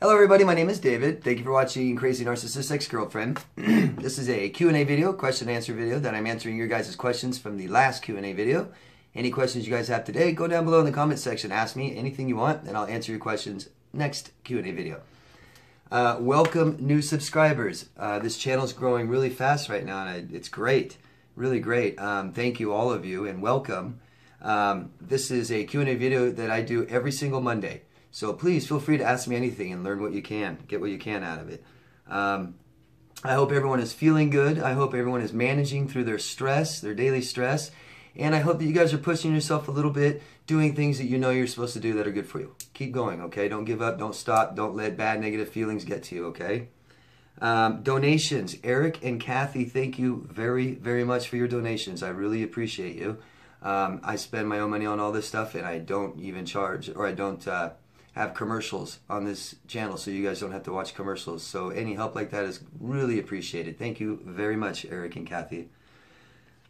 Hello everybody, my name is David. Thank you for watching Crazy Narcissist Ex-Girlfriend. This is a Q&A video, question and answer video that I'm answering your guys' questions from the last Q&A video. Any questions you guys have today, go down below in the comments section, ask me anything you want, and I'll answer your questions next Q&A video. Welcome new subscribers. This channel is growing really fast right now, and it's great, really great. Thank you all of you, and welcome. This is a Q&A video that I do every single Monday. So please feel free to ask me anything and learn what you can, get what you can out of it. I hope everyone is feeling good. I hope everyone is managing through their stress, their daily stress. And I hope that you guys are pushing yourself a little bit, doing things that you know you're supposed to do that are good for you. Keep going, okay? Don't give up, don't stop, don't let bad negative feelings get to you, okay? Donations. Eric and Kathy, thank you very, very much for your donations. I really appreciate you. I spend my own money on all this stuff, and I don't even charge, or I don't have commercials on this channel, so you guys don't have to watch commercials. So any help like that is really appreciated. Thank you very much, Eric and Kathy.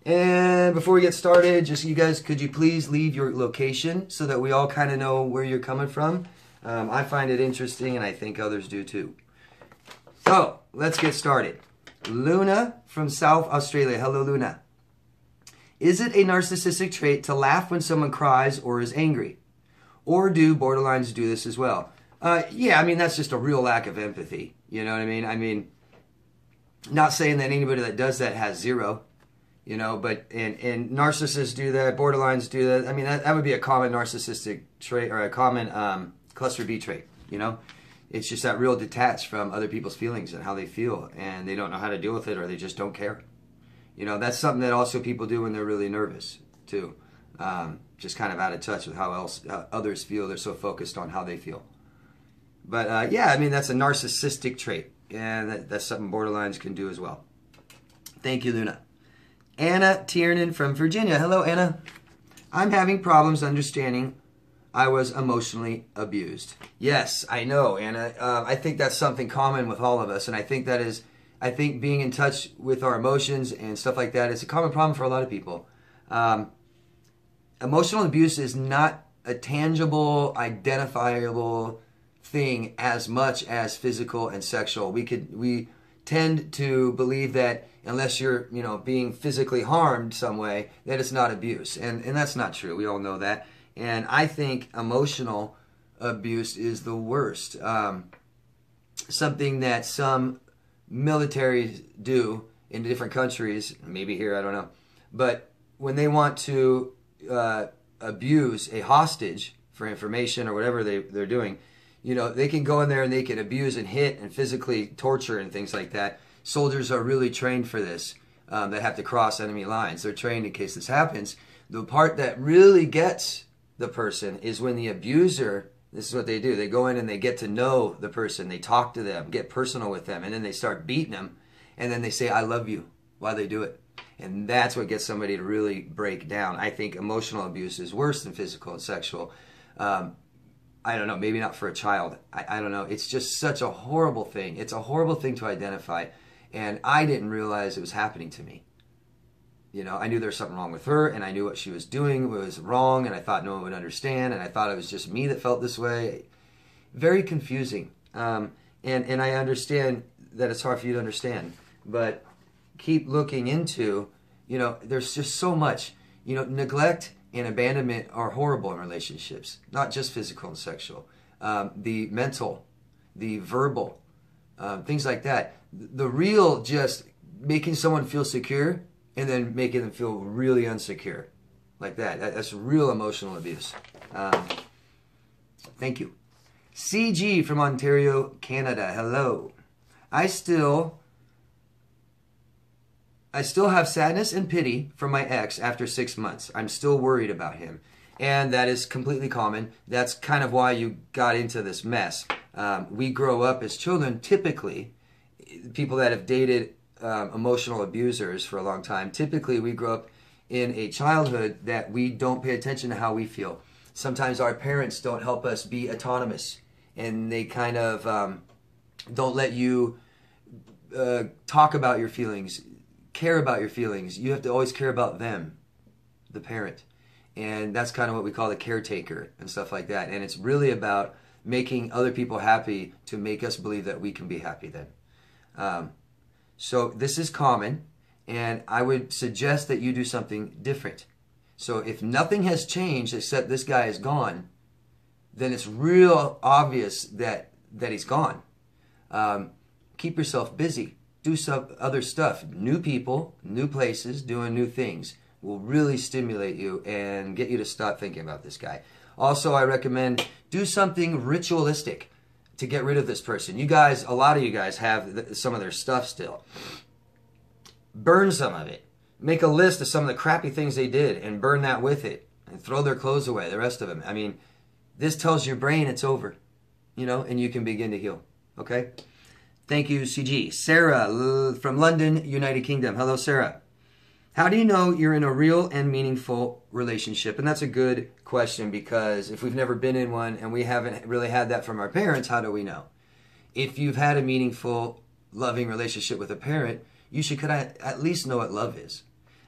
And before we get started, just you guys, could you please leave your location so that we all kind of know where you're coming from? I find it interesting, and I think others do too. So let's get started. Luna from South Australia. Hello, Luna. Is it a narcissistic trait to laugh when someone cries or is angry? Or do borderlines do this as well? Yeah, I mean, that's just a real lack of empathy. You know what I mean? I mean, not saying that anybody that does that has zero, you know, but and narcissists do that, borderlines do that. I mean, that would be a common narcissistic trait, or a common cluster B trait, you know? It's just that real detached from other people's feelings and how they feel, and they don't know how to deal with it, or they just don't care. You know, that's something that also people do when they're really nervous, too. Just kind of out of touch with how others feel. They're so focused on how they feel. But yeah, I mean, that's a narcissistic trait. And that's something borderlines can do as well. Thank you, Luna. Anna Tiernan from Virginia. Hello, Anna. I'm having problems understanding I was emotionally abused. Yes, I know, Anna. I think that's something common with all of us. And I think that is, I think being in touch with our emotions and stuff like that is a common problem for a lot of people. Emotional abuse is not a tangible, identifiable thing as much as physical and sexual. We tend to believe that unless you're, you know, being physically harmed some way, that it's not abuse. And that's not true. We all know that. And I think emotional abuse is the worst. Something that some militaries do in different countries, maybe here, I don't know. But when they want to abuse a hostage for information or whatever they're doing, you know, they can go in there and they can abuse and hit and physically torture and things like that. Soldiers are really trained for this. That have to cross enemy lines. They're trained in case this happens. The part that really gets the person is when the abuser, this is what they do, they go in and they get to know the person, they talk to them, get personal with them, and then they start beating them, and then they say, I love you, while they do it. And that's what gets somebody to really break down. I think emotional abuse is worse than physical and sexual. I don't know, maybe not for a child. I don't know. It's just such a horrible thing. It's a horrible thing to identify. And I didn't realize it was happening to me. You know, I knew there was something wrong with her, and I knew what she was doing was wrong, and I thought no one would understand, and I thought it was just me that felt this way. Very confusing. And I understand that it's hard for you to understand. But keep looking into, you know, there's just so much, you know, neglect and abandonment are horrible in relationships, not just physical and sexual. The mental, the verbal, things like that. The real just making someone feel secure and then making them feel really insecure, like that. That's real emotional abuse. Thank you. CG from Ontario, Canada. Hello. I still have sadness and pity for my ex after 6 months. I'm still worried about him. And that is completely common. That's kind of why you got into this mess. We grow up as children, typically, people that have dated emotional abusers for a long time, typically we grow up in a childhood that we don't pay attention to how we feel. Sometimes our parents don't help us be autonomous, and they kind of don't let you talk about your feelings, care about your feelings. You have to always care about them, the parent. And that's kind of what we call the caretaker and stuff like that. And it's really about making other people happy to make us believe that we can be happy then. So this is common, and I would suggest that you do something different. So if nothing has changed except this guy is gone, then it's real obvious that he's gone. Keep yourself busy. Do some other stuff. New people, new places, doing new things will really stimulate you and get you to stop thinking about this guy. Also, I recommend do something ritualistic to get rid of this person. You guys, a lot of you guys have some of their stuff still. Burn some of it. Make a list of some of the crappy things they did and burn that with it. And throw their clothes away, the rest of them. I mean, this tells your brain it's over, you know, and you can begin to heal. Okay? Thank you, CG. Sarah from London, United Kingdom. Hello, Sarah. How do you know you're in a real and meaningful relationship? And that's a good question, because if we've never been in one and we haven't really had that from our parents, how do we know? If you've had a meaningful, loving relationship with a parent, you should at least know what love is.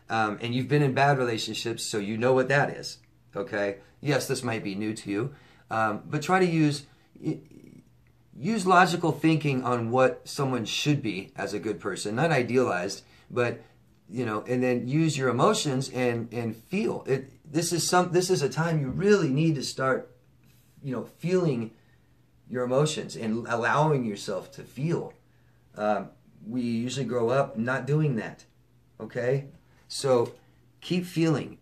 And you've been in bad relationships, so you know what that is. Okay? Yes, this might be new to you, but try to use logical thinking on what someone should be as a good person, not idealized, but you know, and then use your emotions and feel it. This is a time you really need to start, you know, feeling your emotions and allowing yourself to feel. We usually grow up not doing that. Okay, so keep feeling.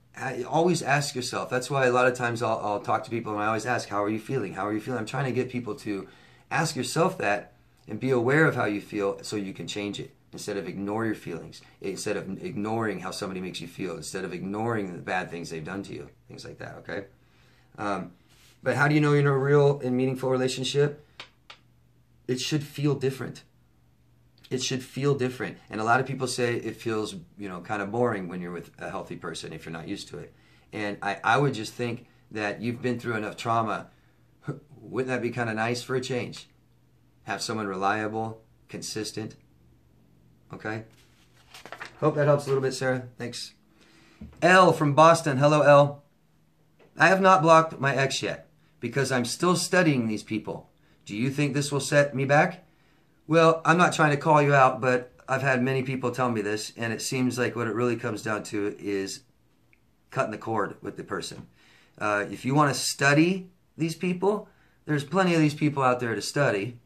Always ask yourself. That's why a lot of times I'll talk to people and I always ask, how are you feeling? How are you feeling? I'm trying to get people to ask yourself that and be aware of how you feel so you can change it. Instead of ignore your feelings, instead of ignoring how somebody makes you feel, instead of ignoring the bad things they've done to you, things like that, okay? But how do you know you're in a real and meaningful relationship? It should feel different. It should feel different. And a lot of people say it feels, you know, kind of boring when you're with a healthy person if you're not used to it. And I would just think that you've been through enough trauma. Wouldn't that be kind of nice for a change? Have someone reliable, consistent. Okay? Hope that helps a little bit, Sarah. Thanks. L from Boston. Hello, L. I have not blocked my ex yet because I'm still studying these people. Do you think this will set me back? Well, I'm not trying to call you out, but I've had many people tell me this, and it seems like what it really comes down to is cutting the cord with the person. If you want to study these people, there's plenty of these people out there to study.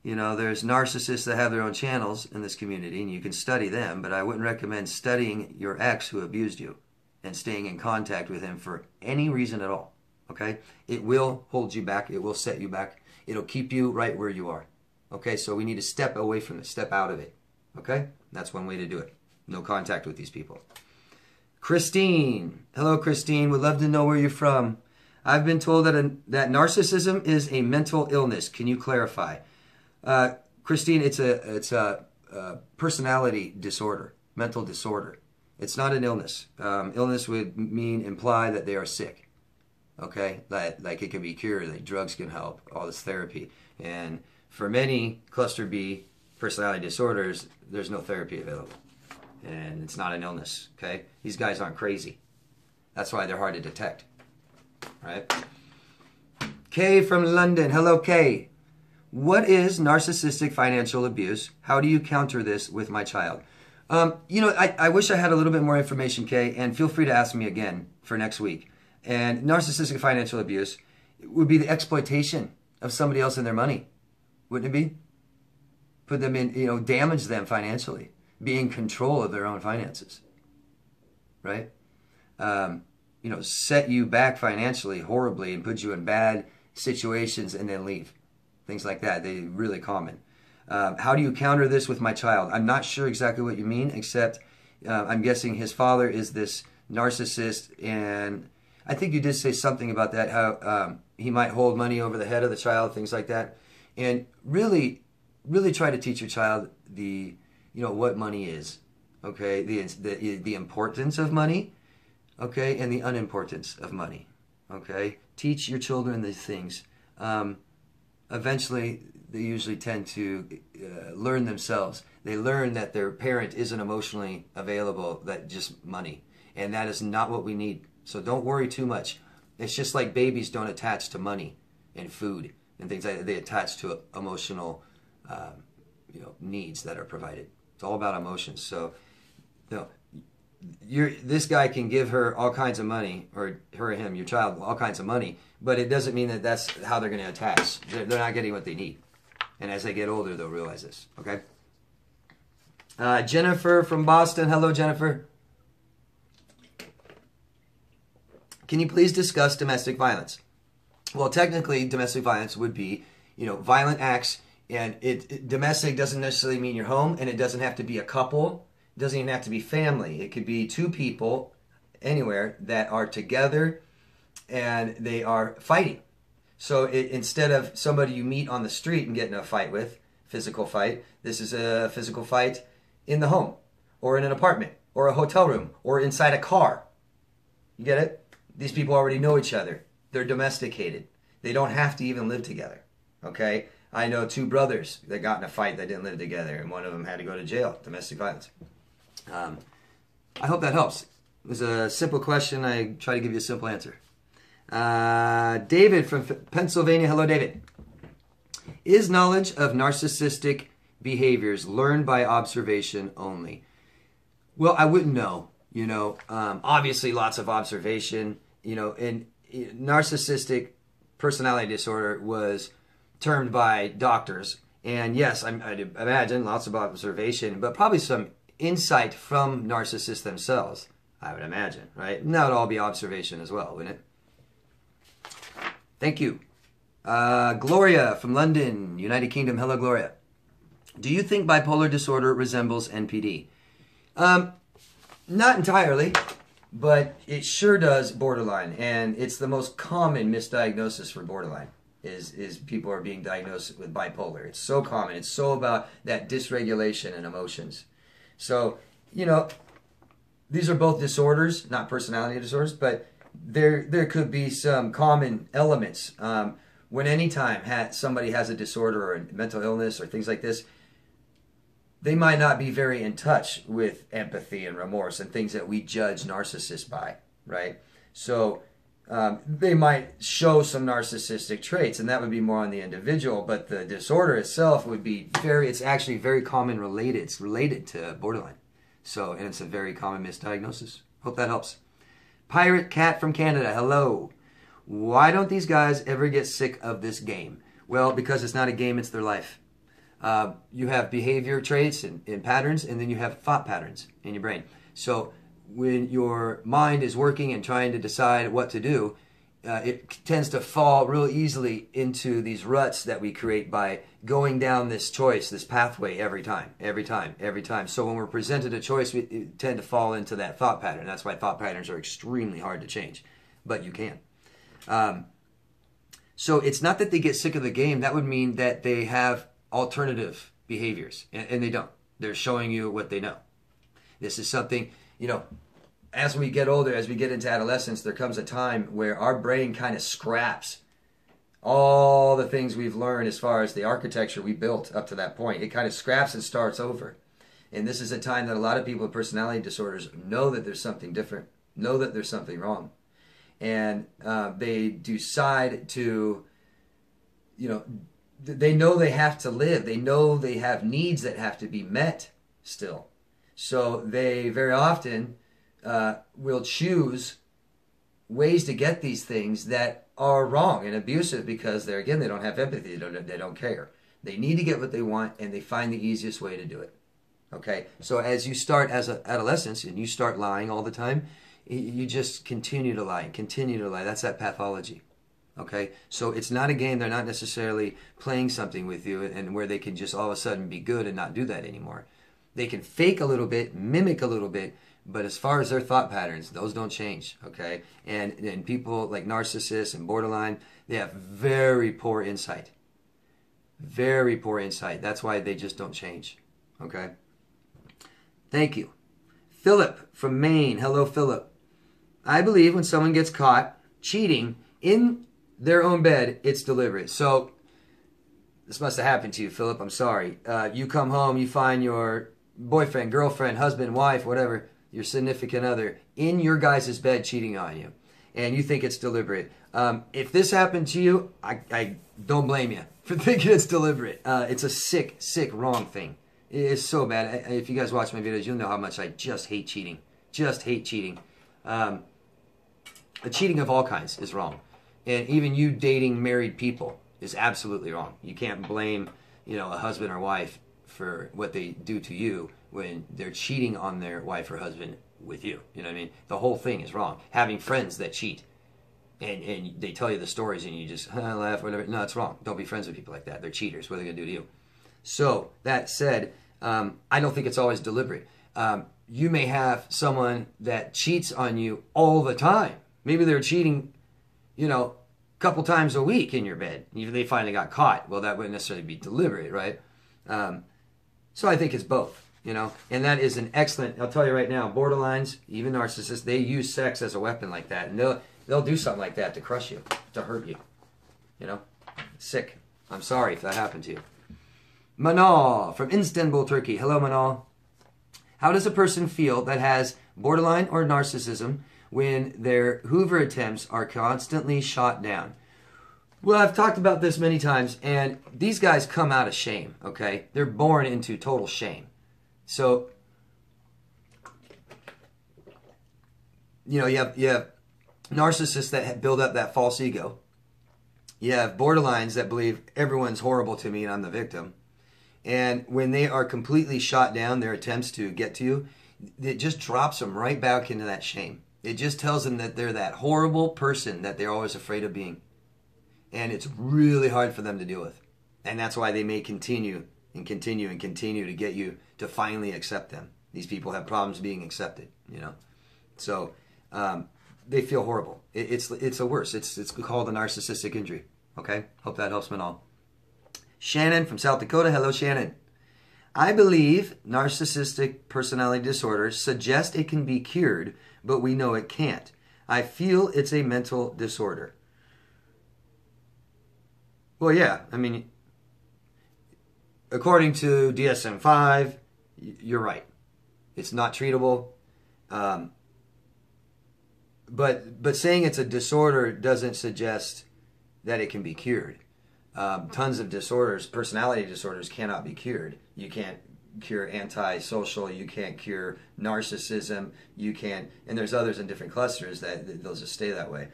You know, there's narcissists that have their own channels in this community, and you can study them, but I wouldn't recommend studying your ex who abused you and staying in contact with him for any reason at all, okay? It will hold you back. It will set you back. It'll keep you right where you are, okay? So we need to step away from it, step out of it, okay? That's one way to do it. No contact with these people. Christine. Hello, Christine. Would love to know where you're from. I've been told that narcissism is a mental illness. Can you clarify? Christine, it's a personality disorder, mental disorder. It's not an illness. Illness would imply that they are sick. Okay, like it can be cured, like drugs can help, all this therapy. And for many cluster B personality disorders, there's no therapy available, and it's not an illness. Okay, these guys aren't crazy. That's why they're hard to detect. Right? Kay from London. Hello, Kay. What is narcissistic financial abuse? How do you counter this with my child? You know, I wish I had a little bit more information, Kay, and feel free to ask me again for next week. And narcissistic financial abuse would be the exploitation of somebody else and their money. Wouldn't it be? Put them in, you know, damage them financially. Be in control of their own finances. Right? You know, set you back financially horribly and put you in bad situations and then leave. Things like that. They're really common. How do you counter this with my child? I'm not sure exactly what you mean, except I'm guessing his father is this narcissist, and I think you did say something about that, how he might hold money over the head of the child, things like that. And really try to teach your child the, you know, what money is, okay? The importance of money, okay, and the unimportance of money, okay? Teach your children these things. Eventually, they usually tend to learn themselves. They learn that their parent isn't emotionally available, that just money. And that is not what we need. So don't worry too much. It's just like babies don't attach to money and food. and things like that. They attach to emotional, needs that are provided. It's all about emotions. So, this guy can give her all kinds of money, or her or him, your child, all kinds of money, but it doesn't mean that that's how they're going to attach. They're not getting what they need. And as they get older, they'll realize this. Okay? Jennifer from Boston. Hello, Jennifer. Can you please discuss domestic violence? Well, technically, domestic violence would be, violent acts, and domestic doesn't necessarily mean your home, and it doesn't have to be a couple. It doesn't even have to be family. It could be two people anywhere that are together and they are fighting. So instead of somebody you meet on the street and get in a fight with, physical fight, this is a physical fight in the home or in an apartment or a hotel room or inside a car. You get it? These people already know each other. They're domesticated. They don't have to even live together. Okay? I know two brothers that got in a fight that didn't live together, and one of them had to go to jail. Domestic violence. I hope that helps. It was a simple question. I try to give you a simple answer. David from Pennsylvania. Hello, David. Is knowledge of narcissistic behaviors learned by observation only? Well, I wouldn't know. Obviously lots of observation. And narcissistic personality disorder was termed by doctors. And yes, I'd imagine lots of observation, but probably some insight from narcissists themselves, I would imagine, right? And that would all be observation as well, wouldn't it? Thank you. Gloria from London, United Kingdom. Hello, Gloria. Do you think bipolar disorder resembles NPD? Not entirely, but it sure does borderline. And it's the most common misdiagnosis for borderline is people are being diagnosed with bipolar. It's so common. It's so about that dysregulation in emotions. So, these are both disorders, not personality disorders, but there could be some common elements. When anytime somebody has a disorder or a mental illness or things like this, they might not be very in touch with empathy and remorse and things that we judge narcissists by, right? So they might show some narcissistic traits, and that would be more on the individual, but the disorder itself would be it's actually very common related. It's related to borderline. So, and it's a very common misdiagnosis. Hope that helps. Pirate Cat from Canada, hello. Why don't these guys ever get sick of this game? Well, because it's not a game, it's their life. You have behavior traits and patterns, and then you have thought patterns in your brain. So when your mind is working and trying to decide what to do, it tends to fall real easily into these ruts that we create by going down this choice, this pathway every time. So when we're presented a choice, we tend to fall into that thought pattern. That's why thought patterns are extremely hard to change, but you can. So it's not that they get sick of the game. That would mean that they have alternative behaviors, and they don't. They're showing you what they know. This is something, as we get older, as we get into adolescence, there comes a time where our brain kind of scraps all the things we've learned as far as the architecture we built up to that point. It kind of scraps and starts over. And this is a time that a lot of people with personality disorders know that there's something different, know that there's something wrong. And they decide to, they know they have to live. They know they have needs that have to be met still. So they very often will choose ways to get these things that are wrong and abusive because they don't have empathy. They don't care. They need to get what they want, and they find the easiest way to do it. Okay? So as you start as an adolescent and you start lying all the time, you just continue to lie. That's that pathology. Okay? So it's not a game. They're not necessarily playing something with you and where they can just all of a sudden be good and not do that anymore. They can fake a little bit, mimic a little bit, but as far as their thought patterns, those don't change, okay? And people like narcissists and borderline, they have very poor insight. Very poor insight. That's why they just don't change, okay? Thank you. Philip from Maine. Hello, Philip. I believe when someone gets caught cheating in their own bed, it's deliberate. So this must have happened to you, Philip. I'm sorry. You come home, you find your boyfriend, girlfriend, husband, wife, whatever, your significant other, in your guys' bed cheating on you. and you think it's deliberate. If this happened to you, I don't blame you for thinking it's deliberate. It's a sick, wrong thing. It's so bad. If you guys watch my videos, you'll know how much I just hate cheating. Just hate cheating. Cheating of all kinds is wrong. And even you dating married people is absolutely wrong. You can't blame, a husband or wife for what they do to you when they're cheating on their wife or husband with you. You know what I mean? The whole thing is wrong. Having friends that cheat and they tell you the stories and you just laugh or whatever. No, it's wrong. Don't be friends with people like that. They're cheaters. What are they going to do to you? So, that said, I don't think it's always deliberate. You may have someone that cheats on you all the time. Maybe they're cheating, a couple times a week in your bed. Even they finally got caught. Well, that wouldn't necessarily be deliberate, right? So I think it's both, and that is an excellent, I'll tell you right now, borderlines, even narcissists, they use sex as a weapon like that. And they'll do something like that to crush you, to hurt you, Sick. I'm sorry if that happened to you. Manal from Istanbul, Turkey. Hello, Manal. How does a person feel that has borderline or narcissism when their hoover attempts are constantly shot down? Well, I've talked about this many times, and these guys come out of shame, okay? They're born into total shame. So, you have narcissists that build up that false ego. You have borderlines that believe everyone's horrible to me and I'm the victim. And when they are completely shot down, their attempts to get to you, it just drops them right back into that shame. It just tells them that they're that horrible person that they're always afraid of being. And it's really hard for them to deal with. And that's why they may continue and continue and continue to get you to finally accept them. These people have problems being accepted, So they feel horrible. It's the worst. It's called a narcissistic injury. Okay? Hope that helps, Manal. Shannon from South Dakota. Hello, Shannon. I believe narcissistic personality disorders suggest it can be cured, but we know it can't. I feel it's a mental disorder. Well, yeah. I mean, according to DSM-5, you're right. It's not treatable. But saying it's a disorder doesn't suggest that it can be cured. Tons of disorders, personality disorders, cannot be cured. You can't cure antisocial. You can't cure narcissism. You can't, and there's others in different clusters that they'll just stay that way.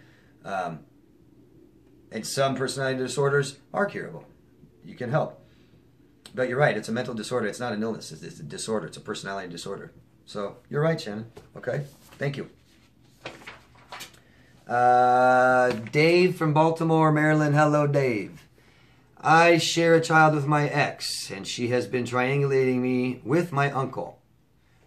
And some personality disorders are curable. You can help. But you're right, it's a mental disorder. It's not an illness. It's a disorder. It's a personality disorder. So you're right, Shannon. Okay, thank you. Dave from Baltimore, Maryland. Hello, Dave. I share a child with my ex, and she has been triangulating me with my uncle.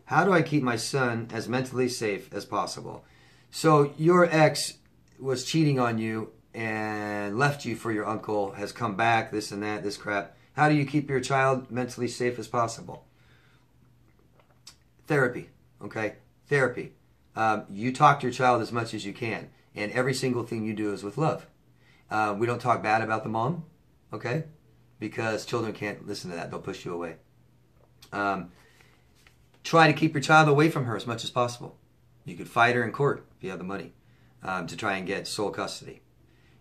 How do I keep my son as mentally safe as possible? So your ex was cheating on you and left you for your uncle, has come back, this and that, this crap. How do you keep your child mentally safe as possible? Therapy, okay? Therapy. You talk to your child as much as you can, and every single thing you do is with love. We don't talk bad about the mom, okay? Because children can't listen to that. They'll push you away. Try to keep your child away from her as much as possible. You could fight her in court if you have the money to try and get sole custody.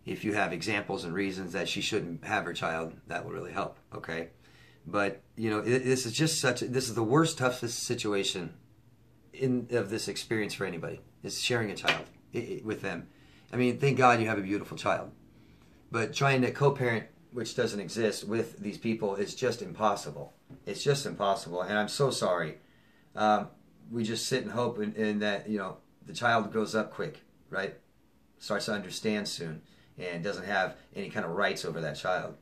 If you have examples and reasons that she shouldn't have her child, that will really help, okay? But, this is just this is the worst, toughest situation of this experience for anybody, is sharing a child with them. I mean, thank God you have a beautiful child. But trying to co-parent, which doesn't exist, with these people is just impossible. It's just impossible, and I'm so sorry. We just sit and hope in that, the child grows up quick, right? Starts to understand soon, and doesn't have any kind of rights over that child.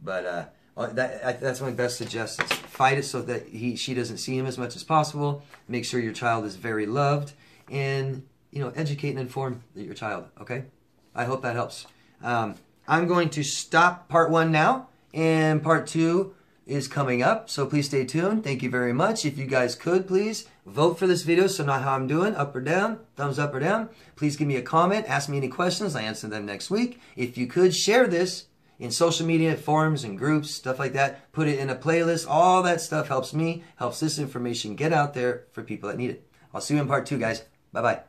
But that's my best suggestion. Fight it so that she doesn't see him as much as possible. Make sure your child is very loved, and educate and inform your child. Okay, I hope that helps. I'm going to stop part 1 now, and part 2 is coming up, so please stay tuned. Thank you very much. If you guys could, please vote for this video so I know how I'm doing, up or down, thumbs up or down. Please give me a comment, ask me any questions, I answer them next week. If you could, share this in social media, forums and groups, stuff like that. Put it in a playlist. All that stuff helps me, helps this information get out there for people that need it. I'll see you in part 2, guys. Bye-bye.